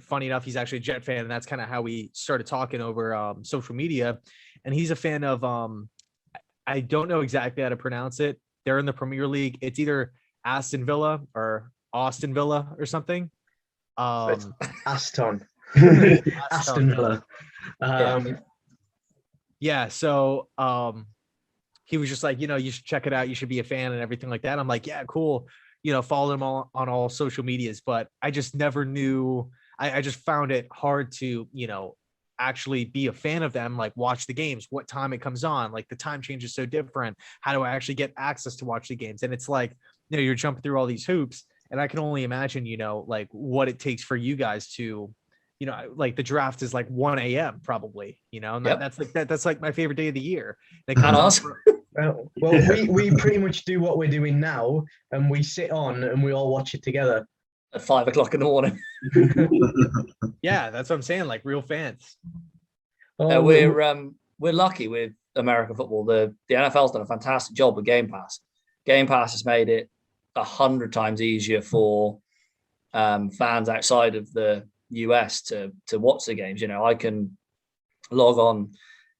S2: funny enough, he's actually a Jet fan, and that's kind of how we started talking over social media. And he's a fan of I don't know exactly how to pronounce it. They're in the Premier League. It's either Aston Villa or Austin Villa or something.
S1: Aston Villa.
S2: Yeah, so he was just like, you should check it out. You should be a fan and everything like that. I'm like, yeah, cool. Follow him on all social medias, but I just never knew. I just found it hard to, actually be a fan of them, like watch the games, what time it comes on, like the time change is so different. How do I actually get access to watch the games? And it's like, you're jumping through all these hoops, and I can only imagine, like what it takes for you guys to, like the draft is like 1 a.m. probably, and that's like my favorite day of the year.
S5: And us.
S1: Well, we pretty much do what we're doing now, and we sit on and we all watch it together
S5: at 5 o'clock in the morning.
S2: Yeah, that's what I'm saying. Like real fans.
S5: We're lucky with American football. The NFL's done a fantastic job with Game Pass. Game Pass has made it 100 times easier for fans outside of the US to watch the games. I can log on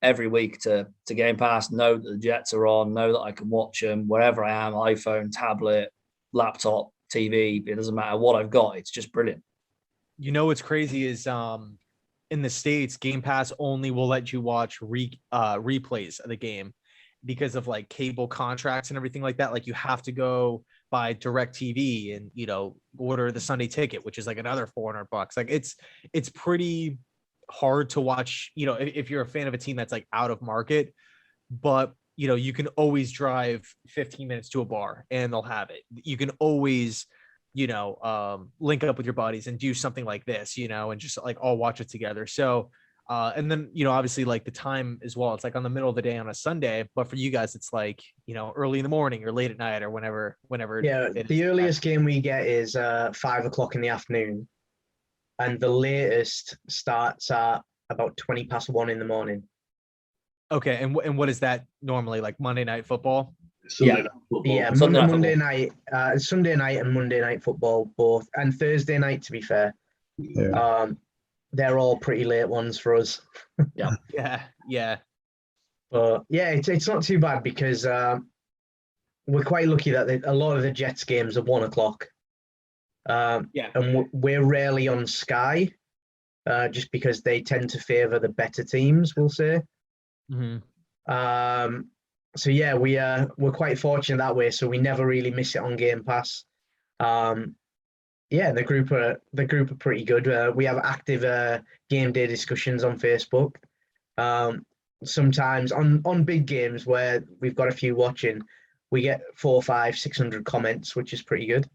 S5: every week to Game Pass, know that the Jets are on, know that I can watch them wherever I am, iPhone, tablet, laptop, TV. It doesn't matter what I've got. It's just brilliant.
S2: What's crazy is in the States, Game Pass only will let you watch replays of the game because of like cable contracts and everything like that. Like you have to go buy DirecTV and order the Sunday ticket, which is like another $400. Like it's pretty hard to watch, if you're a fan of a team that's like out of market, but you can always drive 15 minutes to a bar and they'll have it. You can always link up with your buddies and do something like this, and just like all watch it together. So and then obviously like the time as well, it's like on the middle of the day on a Sunday, but for you guys it's like early in the morning or late at night or whenever
S1: the earliest game we get is 5 o'clock in the afternoon, and the latest starts at about 20 past 1 in the morning.
S2: Okay, and what is that normally, like Monday Night Football?
S4: Sunday night football.
S1: Yeah,
S5: Sunday
S1: Monday,
S5: night
S1: night, Sunday night and Monday night football both, and Thursday night. To be fair,
S3: Yeah.
S1: they're all pretty late ones for us.
S2: Yeah.
S1: But yeah, it's not too bad because we're quite lucky that a lot of the Jets games are 1 o'clock.
S2: Yeah.
S1: And we're rarely on Sky, just because they tend to favour the better teams, we'll say.
S2: Mm-hmm.
S1: So yeah, we're quite fortunate that way. So we never really miss it on Game Pass. Yeah, the group are pretty good. We have active game day discussions on Facebook. Sometimes on big games where we've got a few watching, we get 400, 500, 600 comments, which is pretty good.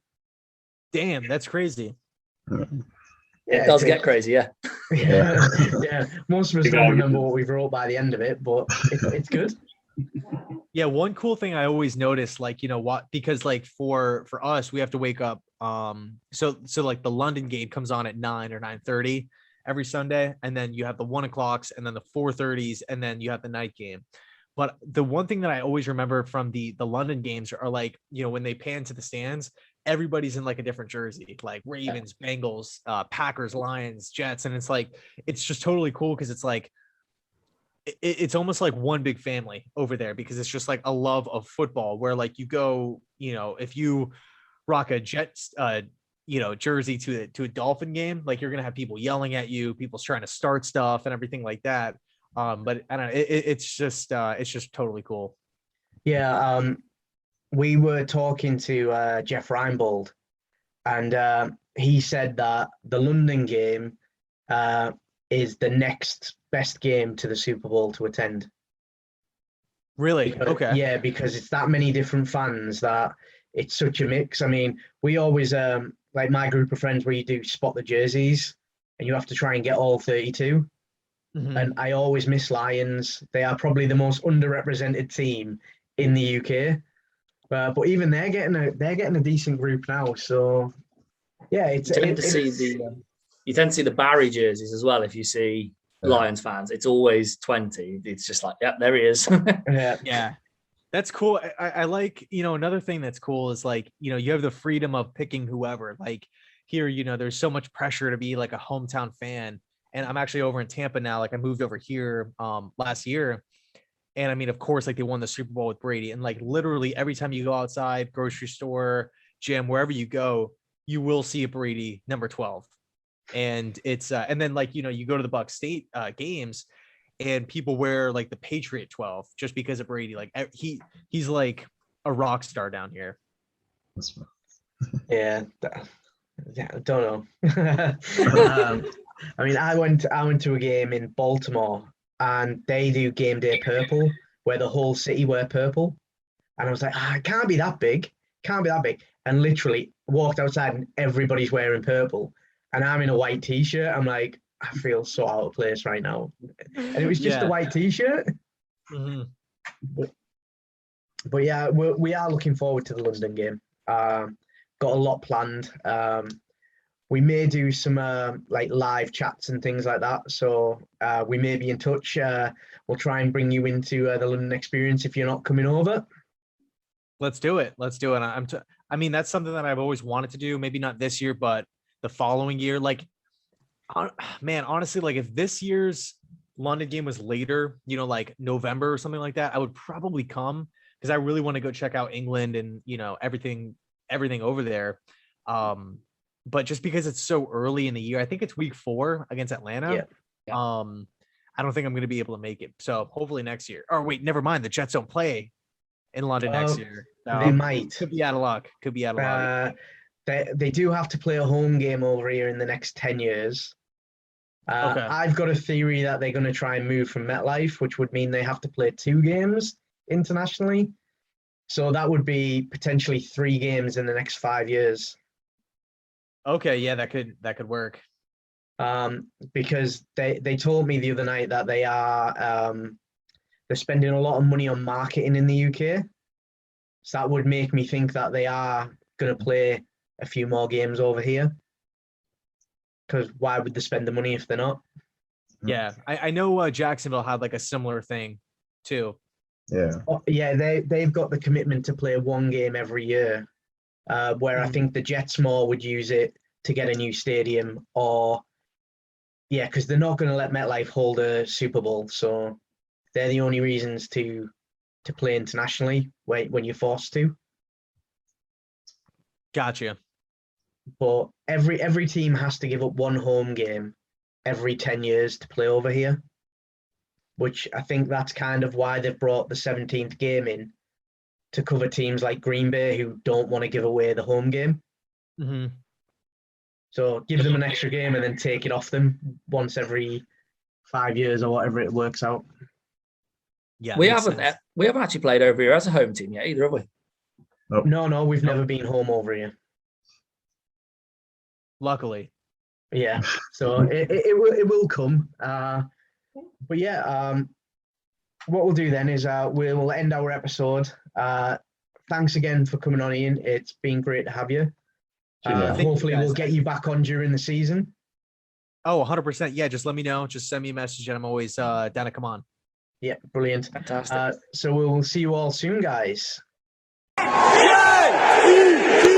S2: Damn, that's crazy.
S5: It does get crazy, yeah.
S1: Yeah. Most of us don't remember what we've wrote by the end of it, but it's good.
S2: Yeah, one cool thing I always notice, like, you know what, because like for us, we have to wake up. So like the London game comes on at 9 or 9:30 every Sunday, and then you have the 1 o'clocks, and then the 4:30s, and then you have the night game. But the one thing that I always remember from the London games are like, you know, when they pan to the stands, everybody's in like a different jersey, like Ravens, Bengals, Packers, Lions, Jets, and it's like it's just totally cool because it's like it's almost like one big family over there because it's just like a love of football where like you go, you know, if you rock a Jets you know, jersey to a Dolphin game, like you're gonna have people yelling at you, people's trying to start stuff and everything like that. But I don't know, it's just totally cool.
S1: Yeah, we were talking to Jeff Reinbold, and he said that the London game is the next best game to the Super Bowl to attend.
S2: Really? Okay.
S1: Yeah, because it's that many different fans that it's such a mix. I mean, we always like my group of friends where you do spot the jerseys and you have to try and get all 32.
S2: Mhm.
S1: And I always miss Lions. They are probably the most underrepresented team in the UK. But even they're getting a decent group now. So yeah,
S5: You tend to see the Barry jerseys as well. If you see Lions fans, it's always 20. It's just like, yeah, there he is.
S2: Yeah. That's cool. I like, you know, another thing that's cool is like, you know, you have the freedom of picking whoever. Like here, you know, there's so much pressure to be like a hometown fan. And I'm actually over in Tampa now. Like I moved over here last year. And I mean, of course, like they won the Super Bowl with Brady. And like literally every time you go outside, grocery store, gym, wherever you go, you will see a Brady number 12. And it's and then like, you know, you go to the Buck State games and people wear like the Patriot 12 just because of Brady. Like he's like a rock star down here.
S1: Yeah, I don't know. I mean, I went to a game in Baltimore and they do game day purple where the whole city wear purple. And I was like, it can't be that big. Can't be that big. And literally walked outside and everybody's wearing purple. And I'm in a white t-shirt. I'm like, I feel so out of place right now. And it was just a white t-shirt.
S2: Mm-hmm.
S1: But yeah, we are looking forward to the London game. Got a lot planned. We may do some like live chats and things like that. So we may be in touch. We'll try and bring you into the London experience if you're not coming over.
S2: Let's do it. I mean, that's something that I've always wanted to do. Maybe not this year, but the following year. Like, man, honestly, like if this year's London game was later, you know, like November or something like that, I would probably come because I really want to go check out England and, you know, everything over there. But just because it's so early in the year, I think it's week 4 against Atlanta.
S5: Yeah.
S2: I don't think I'm going to be able to make it. So hopefully next year. Or wait, never mind. The Jets don't play in London next year.
S1: They might.
S2: Could be out of luck.
S1: They do have to play a home game over here in the next 10 years.
S2: Okay.
S1: I've got a theory that they're going to try and move from MetLife, which would mean they have to play 2 games internationally. So that would be potentially 3 games in the next 5 years.
S2: Okay, yeah, that could work.
S1: Because they told me the other night that they're spending a lot of money on marketing in the UK. So that would make me think that they are going to play a few more games over here. Because why would they spend the money if they're not?
S2: Yeah, I know Jacksonville had like a similar thing too.
S3: Yeah.
S1: Yeah, they've got the commitment to play one game every year, where I think the Jets more would use it to get a new stadium, or yeah, because they're not going to let MetLife hold a Super Bowl, so they're the only reasons to play internationally when you're forced to.
S2: Gotcha.
S1: But every team has to give up one home game every 10 years to play over here, which I think that's kind of why they've brought the 17th game in, to cover teams like Green Bay who don't want to give away the home game.
S2: Mm-hmm.
S1: So give them an extra game and then take it off them once every 5 years or whatever it works out.
S2: Yeah,
S5: we
S2: makes
S5: haven't
S2: sense.
S5: we haven't actually played over here as a home team yet either, have we?
S1: No, we've never been home over here.
S2: Luckily.
S1: Yeah, so it will come. But yeah, what we'll do then is we'll end our episode. Thanks again for coming on, Ian. It's been great to have you.
S3: Thank
S2: you,
S1: Hopefully
S2: guys.
S1: we'll get you back on during the season.
S2: Oh, 100%. Yeah, just let me know. Just send me a message and I'm always down to come on.
S1: Yeah, brilliant.
S5: Fantastic.
S1: So we'll see you all soon, guys.
S6: Yay!